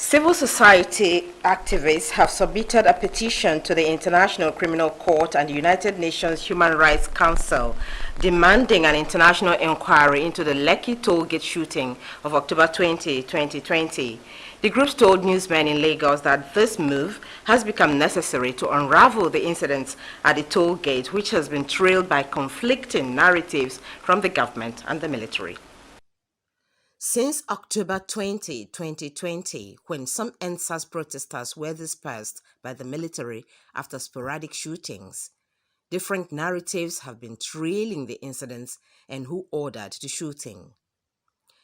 Civil society activists have submitted a petition to the International Criminal Court and the United Nations Human Rights Council demanding an international inquiry into the Lekki toll gate shooting of October 20, 2020. The groups told newsmen in Lagos that this move has become necessary to unravel the incidents at the toll gate, which has been trailed by conflicting narratives from the government and the military. Since October 20, 2020, when some SARS protesters were dispersed by the military after sporadic shootings, different narratives have been trailing the incidents and who ordered the shooting.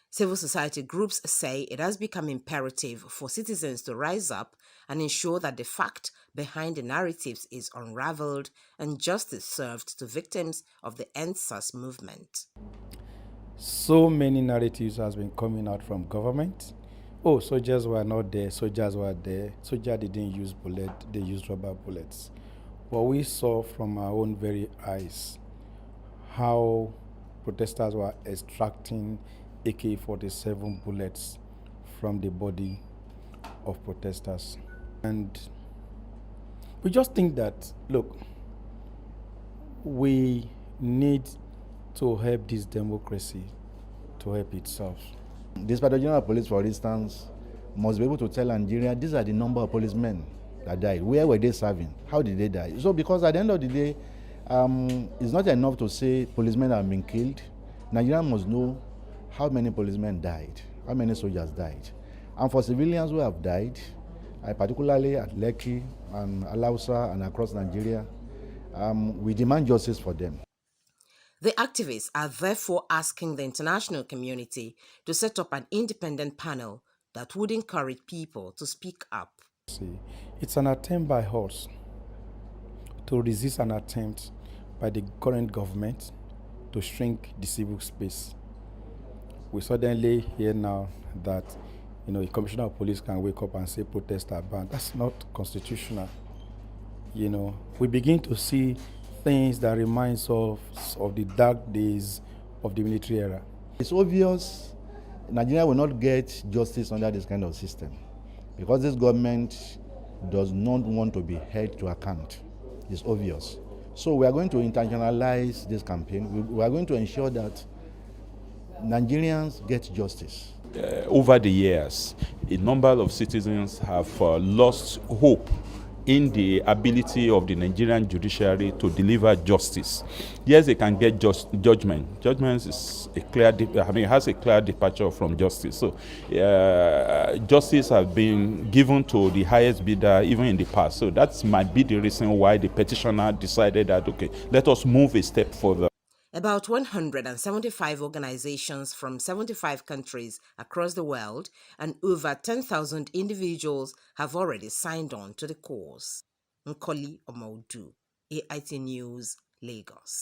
Civil society groups say it has become imperative for citizens to rise up and ensure that the fact behind the narratives is unraveled and justice served to victims of the SARS movement. So many narratives has been coming out from government. Oh, soldiers were not there, soldiers were there, soldiers didn't use bullets, they used rubber bullets. What we saw from our own very eyes, how protesters were extracting AK-47 bullets from the body of protesters. And we just think that, look, we need to help this democracy to help itself. The Inspector General of Police, for instance, must be able to tell Nigeria, these are the number of policemen that died. Where were they serving? How did they die? So because at the end of the day, it's not enough to say policemen have been killed. Nigeria must know how many policemen died, how many soldiers died. And for civilians who have died, particularly at Lekki and Alausa and across Nigeria, we demand justice for them. The activists are therefore asking the international community to set up an independent panel that would encourage people to speak up. It's an attempt by us to resist an attempt by the current government to shrink the civil space. We suddenly hear now that a commissioner of police can wake up and say protests are banned. That's not constitutional. We begin to see things that reminds us of the dark days of the military era. It's obvious Nigeria will not get justice under this kind of system because this government does not want to be held to account. It's obvious. So we are going to internationalize this campaign. We are going to ensure that Nigerians get justice. Over the years, a number of citizens have lost hope in the ability of the Nigerian judiciary to deliver justice. Yes, they can get judgment. Judgment is has a clear departure from justice. So, justice has been given to the highest bidder even in the past. So that might be the reason why the petitioner decided that, okay, let us move a step further. About 175 organizations from 75 countries across the world and over 10,000 individuals have already signed on to the cause. Nkoli Omaudu, AIT News, Lagos.